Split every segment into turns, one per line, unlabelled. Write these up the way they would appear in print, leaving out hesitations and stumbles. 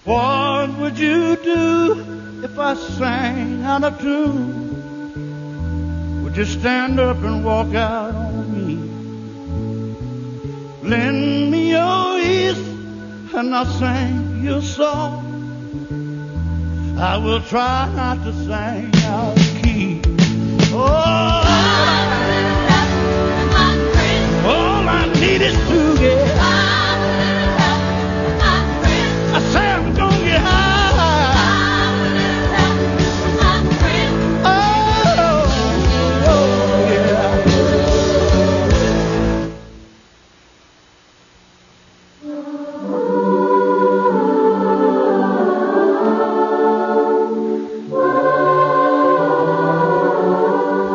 What would you do if I sang out of tune? Would you stand up and walk out on me? Lend me your ears and I'll sing your song. I will try not to sing out of key. Oh, all I need is to get I say I'm gonna get high. Oh, yeah.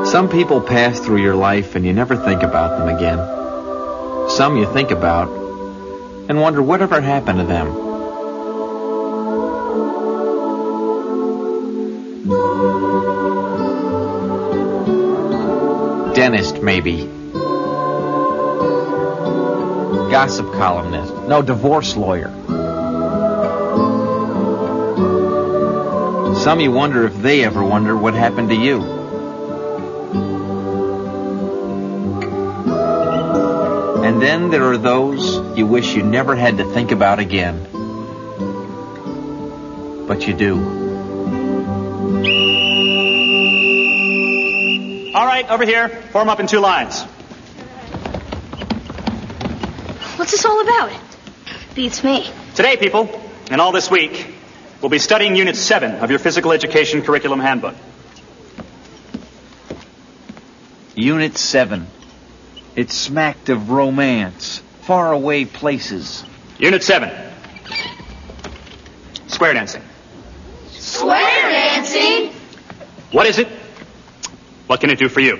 Some people pass through your life and you never think about them again. Some you think about and wonder whatever happened to them. Dentist, maybe. Gossip columnist. No, divorce lawyer. Some you wonder if they ever wonder what happened to you. And then there are those you wish you never had to think about again. But you do.
All right, over here. Form up in 2 lines.
What's this all about? Beats me.
Today, people, and all this week, we'll be studying Unit 7 of your Physical Education Curriculum Handbook.
Unit 7. It smacked of romance. Faraway places.
Unit 7. Square dancing.
Square dancing?
What is it? What can it do for you?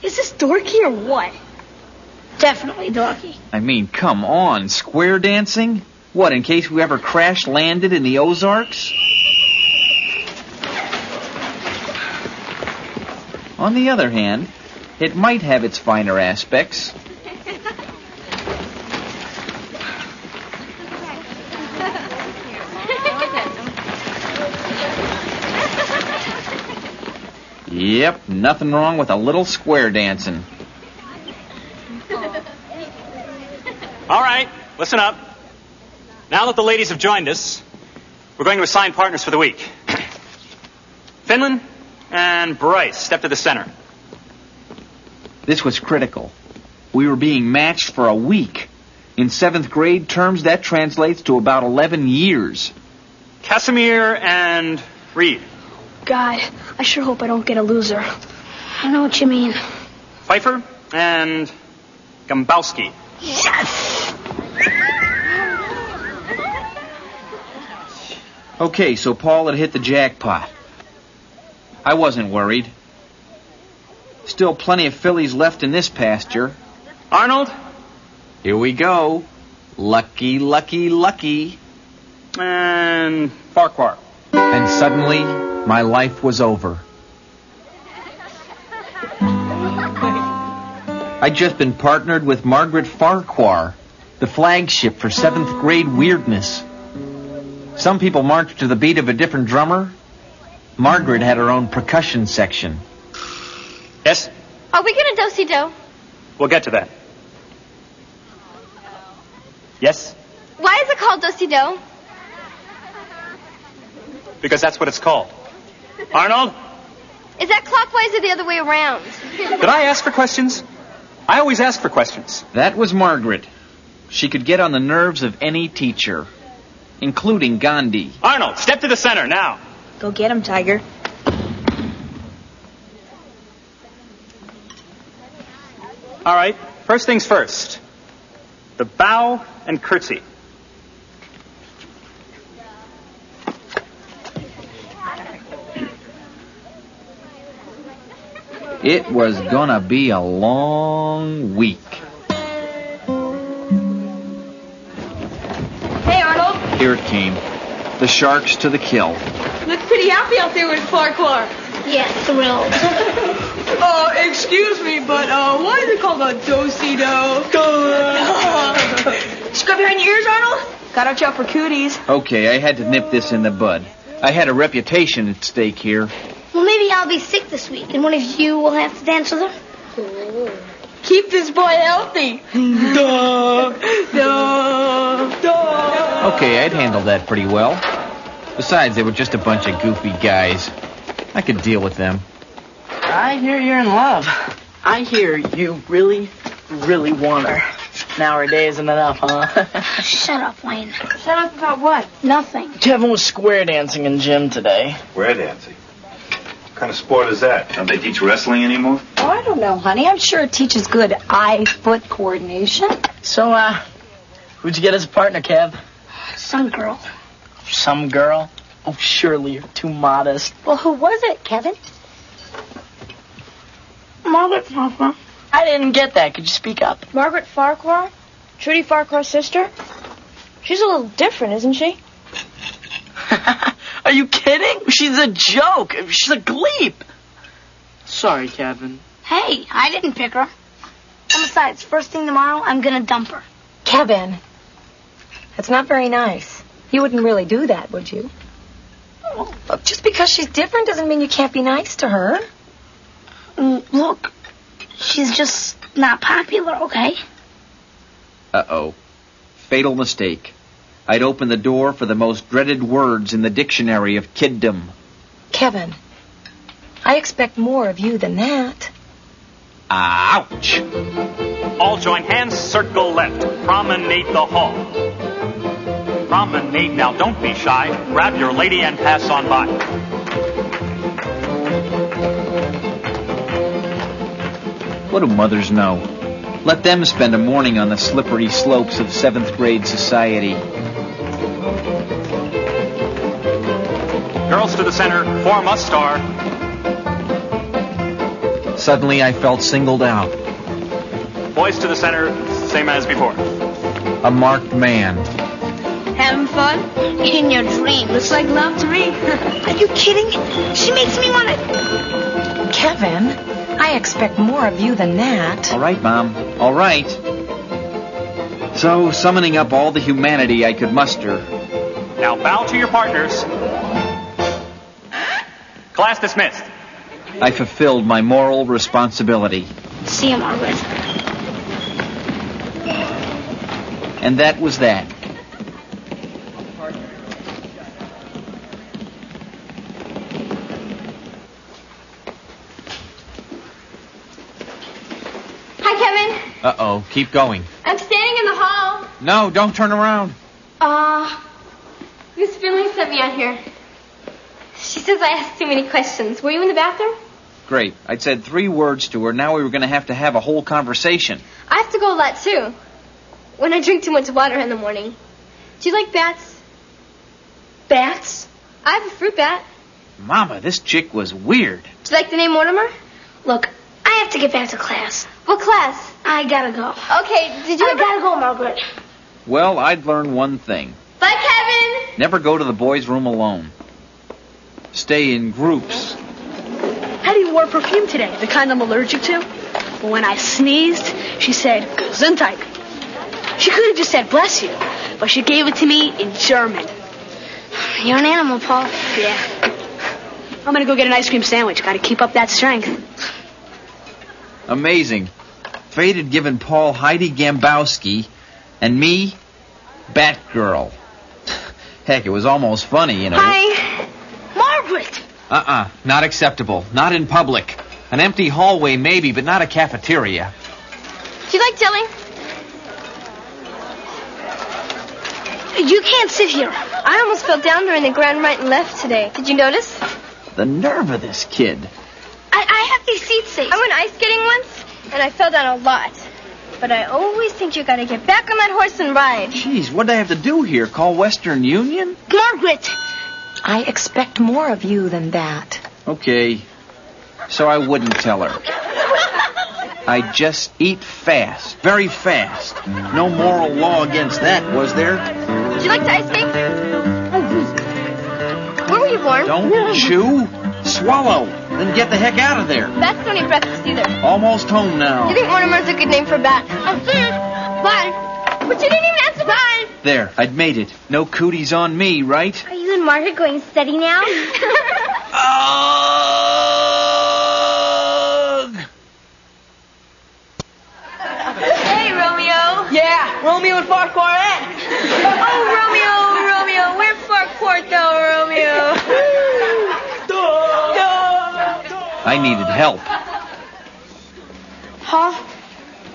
Is this dorky or what? Definitely dorky.
I mean, come on. Square dancing? What, in case we ever crash landed in the Ozarks? On the other hand, it might have its finer aspects. Yep, nothing wrong with a little square dancing.
All right, listen up. Now that the ladies have joined us, we're going to assign partners for the week. Finland and Bryce, step to the center.
This was critical. We were being matched for a week. In 7th grade terms, that translates to about 11 years.
Casimir and Reed.
God, I sure hope I don't get a loser. I know what you mean.
Pfeiffer and Gambowski.
Yes!
Okay, so Paul had hit the jackpot. I wasn't worried. Still plenty of fillies left in this pasture.
Arnold?
Here we go. Lucky, lucky, lucky.
And Farquhar.
And suddenly, my life was over. I'd just been partnered with Margaret Farquhar, the flagship for 7th grade weirdness. Some people marched to the beat of a different drummer. Margaret had her own percussion section.
Yes?
Are we going to do-si-do?
We'll get to that. Yes?
Why is it called do-si-do?
Because that's what it's called. Arnold?
Is that clockwise or the other way around?
Did I ask for questions? I always ask for questions.
That was Margaret. She could get on the nerves of any teacher, including Gandhi.
Arnold, step to the center now.
Go get him, Tiger.
All right, first things first. The bow and curtsy.
It was gonna be a long week.
Hey, Arnold.
Here it came. The Sharks to the kill.
Look pretty happy out there with Farquhar.
Yeah, thrilled.
Excuse me, but why is it called a do-si-do?
Scrub behind your ears, Arnold?
Gotta watch out for cooties.
Okay, I had to nip this in the bud. I had a reputation at stake here.
Well, maybe I'll be sick this week, and one of you will have to dance with her.
Keep this boy healthy.
Okay, I'd handle that pretty well. Besides, they were just a bunch of goofy guys. I could deal with them.
I hear you're in love. I hear you really, really want her. An hour a day isn't enough, huh?
Shut up, Wayne.
Shut up about what?
Nothing.
Kevin was square dancing in gym today.
Square dancing? What kind of sport is that? Don't they teach wrestling anymore?
Oh, I don't know, honey. I'm sure it teaches good eye-foot coordination.
So, who'd you get as a partner, Kev?
Some girl.
Some girl? Oh, surely you're too modest.
Well, who was it, Kevin?
Margaret Farquhar.
I didn't get that. Could you speak up?
Margaret Farquhar? Trudy Farquhar's sister? She's a little different, isn't she?
Are you kidding? She's a joke. She's a gleep. Sorry, Kevin.
Hey, I didn't pick her. And besides, first thing tomorrow, I'm gonna dump her.
Kevin, that's not very nice. You wouldn't really do that, would you? Well, look, just because she's different doesn't mean you can't be nice to her.
Look, she's just not popular, okay?
Uh-oh. Fatal mistake. I'd opened the door for the most dreaded words in the dictionary of kiddom.
Kevin, I expect more of you than that.
Ouch!
All join hands, circle left. Promenade the hall. Promenade now, don't be shy. Grab your lady and pass on by.
What do mothers know? Let them spend a morning on the slippery slopes of 7th grade society.
Girls to the center, form a star.
Suddenly I felt singled out.
Boys to the center, same as before.
A marked man.
Having fun?
In your dream.
Looks like love to me.
Are you kidding? She makes me want to...
Kevin, I expect more of you than that.
All right, Mom. All right. So, summoning up all the humanity I could muster.
Now bow to your partners. Class dismissed.
I fulfilled my moral responsibility.
See you, Margaret.
And that was that.
Hi, Kevin.
Uh-oh. Keep going.
I'm standing in the hall.
No, don't turn around.
Miss Finley sent me out here. She says I asked too many questions. Were you in the bathroom?
Great. I'd said 3 words to her. Now we were going to have a whole conversation.
I have to go a lot, too. When I drink too much water in the morning. Do you like bats?
Bats?
I have a fruit bat.
Mama, this chick was weird.
Do you like the name Mortimer?
Look, I have to get back to class.
What class?
I gotta go.
Okay, did you
I
ever...
gotta go, Margaret.
Well, I'd learned one thing.
Bye, Kevin!
Never go to the boys' room alone. Stay in groups.
Hetty wore perfume today, the kind I'm allergic to. But when I sneezed, she said, Gesundheit. She could have just said, bless you, but she gave it to me in German.
You're an animal, Paul.
Yeah. I'm gonna go get an ice cream sandwich. Gotta keep up that strength.
Amazing. Fate had given Paul Heidi Gambowski and me Batgirl. Heck, it was almost funny, you know.
Hi. Margaret!
Not acceptable. Not in public. An empty hallway, maybe, but not a cafeteria.
Do you like jelly?
You can't sit here.
I almost fell down during the grand right and left today. Did you notice?
The nerve of this kid.
I have these seat safes.
I went ice skating once, and I fell down a lot. But I always think you gotta get back on that horse and ride.
Jeez, what did I have to do here? Call Western Union?
Margaret!
I expect more of you than that.
Okay. So I wouldn't tell her. I'd just eat fast. Very fast. No moral law against that, was there?
Did you like to ice skate? Where were you born?
Don't chew. Swallow. Then get the heck out of there.
Bats don't eat breakfast either.
Almost home now.
Do you think Mortimer's a good name for a bat? I'm serious. Bye. But you didn't even answer. Bye.
There, I'd made it. No cooties on me, right?
Are you and Margaret going steady now?
Ugh!
Hey, Romeo.
Yeah, Romeo and Farquaret.
Oh, Romeo, we're Farquaret though, Romeo.
I needed help.
Huh?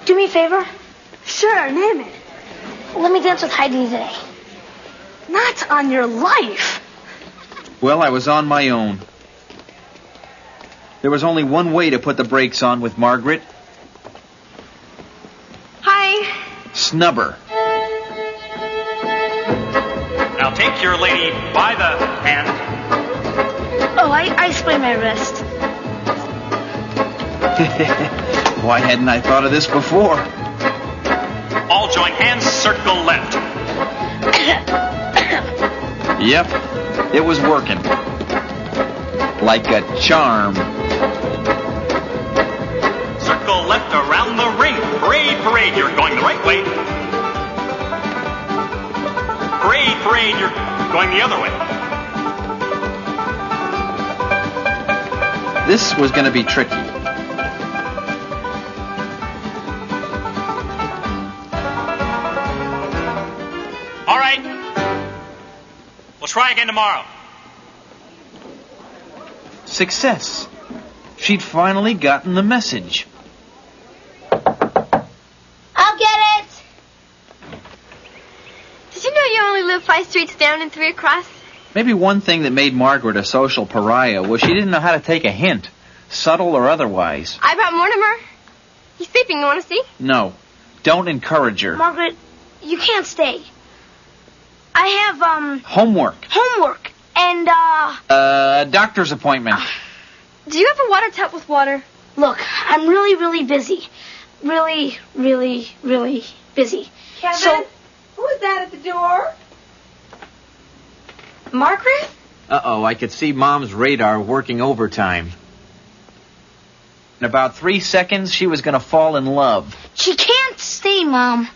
Do me a favor.
Sure, name it.
Let me dance with Heidi today.
Not on your life.
Well, I was on my own. There was only one way to put the brakes on with Margaret.
Hi.
Snub her.
Now take your lady by the hand.
Oh, I sprained my wrist.
Why hadn't I thought of this before?
All join hands, circle left.
Yep, it was working. Like a charm.
Circle left around the ring. Parade, parade, you're going the right way. Parade, parade, you're going the other way.
This was going to be tricky.
All right. We'll try again tomorrow.
Success. She'd finally gotten the message.
I'll get it. Did you know you only live 5 streets down and 3 across?
Maybe one thing that made Margaret a social pariah was she didn't know how to take a hint, subtle or otherwise.
I brought Mortimer. He's sleeping. You want to see?
No, don't encourage her.
Margaret, you can't stay. I have,
Homework.
homework. And,
Doctor's appointment.
Do you have a water tap with water?
look, I'm really, really busy. Really, really, really busy.
Kevin,
So,
who is that at the door? Margaret?
Uh-oh, I could see Mom's radar working overtime. In about 3 seconds, she was going to fall in love.
she can't stay, Mom.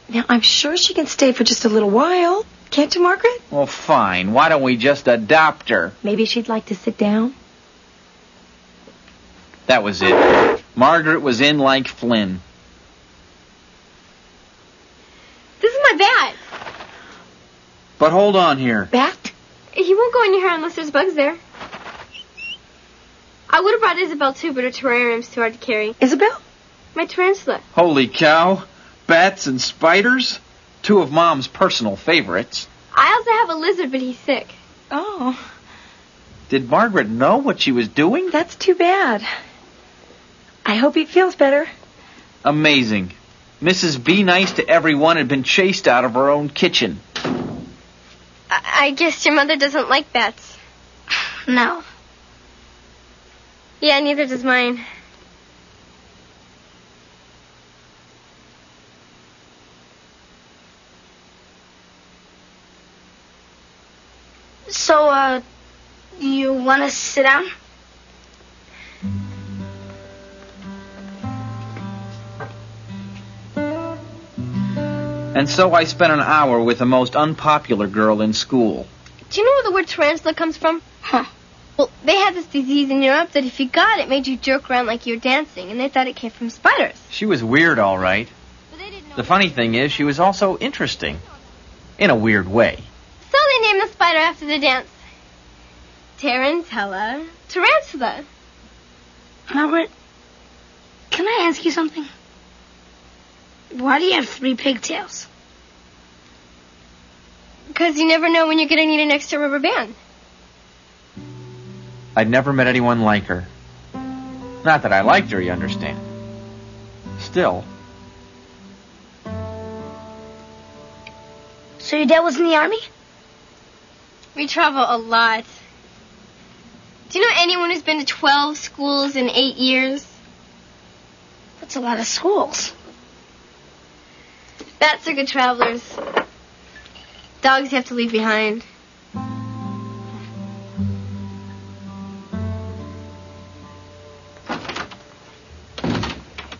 Now, I'm sure she can stay for just a little while. Can't you, Margaret?
Well, fine. Why don't we just adopt her?
Maybe she'd like to sit down.
That was it. Margaret was in like Flynn.
This is my bat.
But hold on here.
Bat?
He won't go in your hair unless there's bugs there. I would have brought Isabel too, but her terrarium's too hard to carry.
Isabel?
My tarantula.
Holy cow. Bats and spiders? 2 of Mom's personal favorites.
I also have a lizard, but he's sick.
Oh,
Did Margaret know what she was doing?
that's too bad. I hope he feels better.
Amazing. Mrs. Be Nice to Everyone had been chased out of her own kitchen.
I guess your mother doesn't like bats.
No.
Yeah, neither does mine.
So, you want to sit down?
And so I spent an hour with the most unpopular girl in school.
Do you know where the word tarantula comes from?
Huh.
Well, they had this disease in Europe that if you got it, made you jerk around like you were dancing, and they thought it came from spiders.
She was weird, all right.
But they didn't know.
The funny thing is, she was also interesting. In a weird way.
So they named the spider after the dance. Tarantella, tarantula.
Margaret, can I ask you something? Why do you have 3 pigtails?
Because you never know when you're going to need an extra rubber band.
I'd never met anyone like her. Not that I liked her, you understand. Still.
So your dad was in the army?
We travel a lot. Do you know anyone who's been to 12 schools in 8 years?
That's a lot of schools.
Bats are good travelers. Dogs you have to leave behind.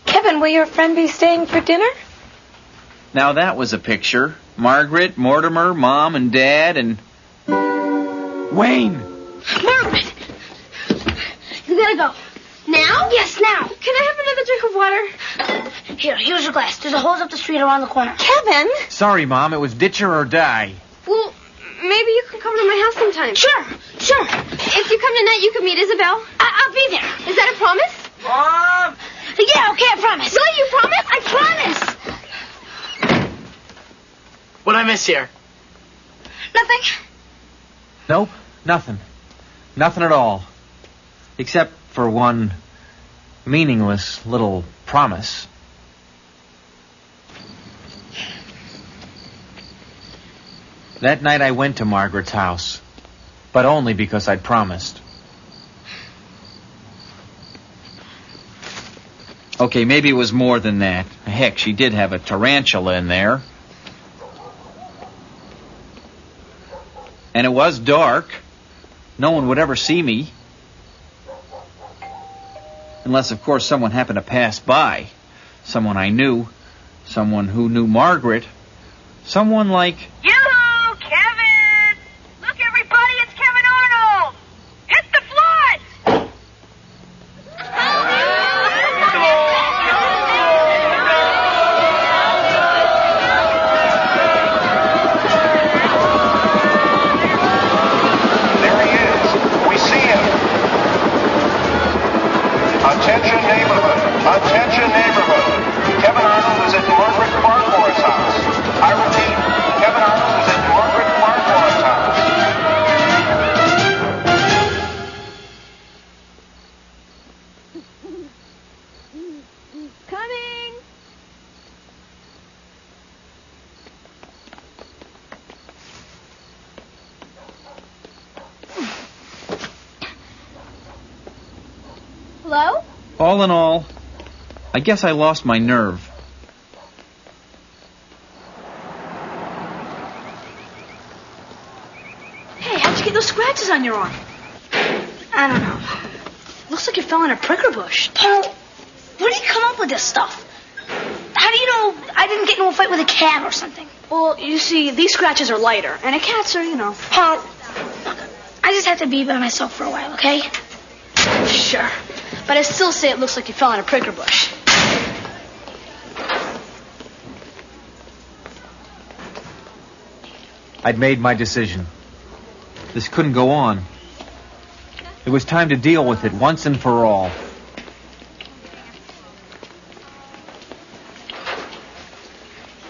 Kevin, will your friend be staying for dinner?
Now that was a picture. Margaret, Mortimer, Mom, and Dad, and Wayne.
Margaret! You gotta go.
Now?
Yes, now.
Can I have another drink of water?
Here's your glass. There's a hose up the street around the corner.
Kevin!
Sorry, Mom. It was ditcher or die.
Well, maybe you can come to my house sometime.
Sure.
If you come tonight, you can meet Isabel.
I'll be there.
Is that a promise?
Mom!
Yeah, okay, I promise.
Really, you promise?
I promise.
What'd I miss here?
Nothing.
Nope, nothing. Nothing at all. Except for one meaningless little promise. That night I went to Margaret's house, but only because I'd promised. Okay, maybe it was more than that. Heck, she did have a tarantula in there. And it was dark. No one would ever see me. Unless, of course, someone happened to pass by. Someone I knew. Someone who knew Margaret. Someone like...
Yoo-hoo, Kevin! Look, everybody, it's Kevin Arnold! Hit the flood!
There he is. We see him. Attention neighborhood. Attention neighborhood. Kevin Arnold is at Margaret Farquhar's house. I repeat, Kevin Arnold is at Margaret Farquhar's house.
Coming! Hello?
All in all, I guess I lost my nerve.
Hey, how'd you get those scratches on your arm?
I don't know.
Looks like you fell in a pricker bush.
Paul, where do you come up with this stuff? How do you know I didn't get into a fight with a cat or something?
Well, you see, these scratches are lighter, and a cat's are,
Paul, I just have to be by myself for a while, okay?
Sure. But I still say it looks like you fell in a pricker bush.
I'd made my decision. This couldn't go on. It was time to deal with it once and for all.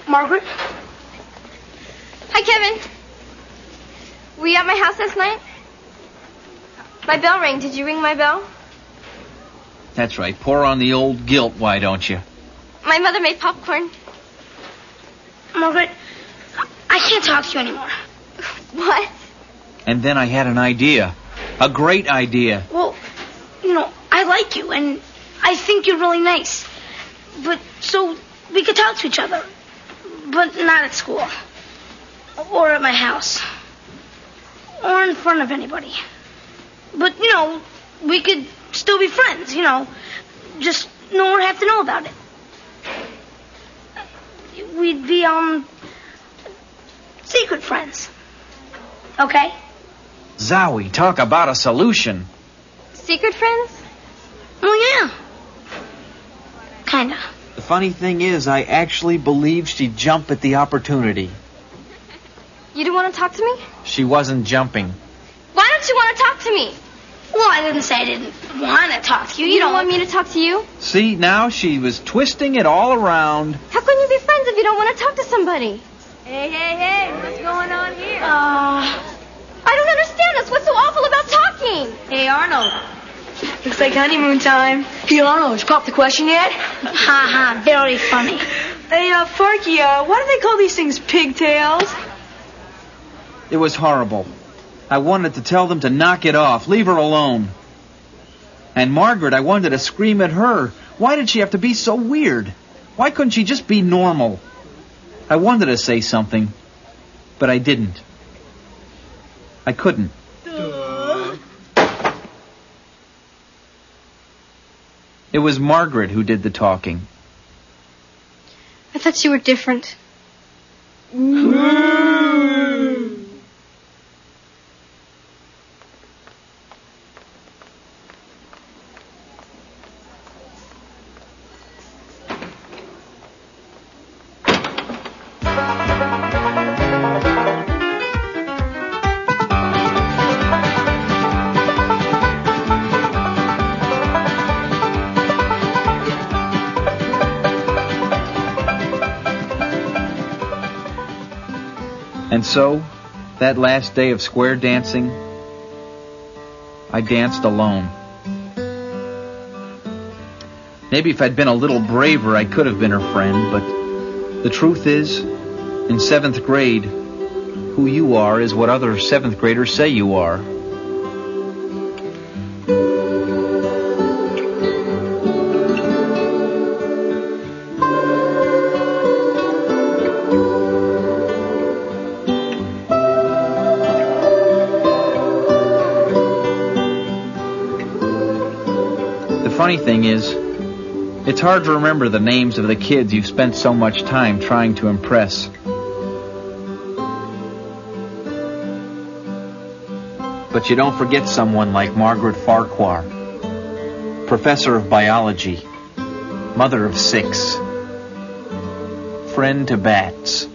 Margaret?
Hi, Kevin. Were you at my house last night? My bell rang. Did you ring my bell?
That's right. Pour on the old guilt, why don't you?
My mother made popcorn.
Margaret, I can't talk to you anymore.
What?
And then I had an idea. A great idea.
Well, I like you, and I think you're really nice. But, so, we could talk to each other. But not at school. Or at my house. Or in front of anybody. But, we could still be friends, Just no one would have to know about it. We'd be, secret friends. Okay?
Zowie, talk about a solution.
Secret friends?
Well, yeah. Kinda.
The funny thing is, I actually believed she'd jump at the opportunity.
You didn't want to talk to me?
She wasn't jumping.
Why don't you want to talk to me?
Well, I didn't say I didn't want to talk to you.
You don't want me to talk to you?
See, now she was twisting it all around.
How can you be friends if you don't want to talk to somebody?
Hey, what's going on here?
I don't understand this. What's so awful about talking?
Hey, Arnold.
Looks like honeymoon time. Hey, Arnold, did you pop the question yet?
Ha ha, very funny.
Hey, Farky, why do they call these things pigtails?
It was horrible. I wanted to tell them to knock it off, leave her alone. And Margaret, I wanted to scream at her. Why did she have to be so weird? Why couldn't she just be normal? I wanted to say something, but I didn't. I couldn't. It was Margaret who did the talking.
I thought you were different.
And so, that last day of square dancing, I danced alone. Maybe if I'd been a little braver, I could have been her friend, but the truth is, in 7th grade, who you are is what other 7th graders say you are. The funny thing is, it's hard to remember the names of the kids you've spent so much time trying to impress. But you don't forget someone like Margaret Farquhar, professor of biology, mother of 6, friend to bats.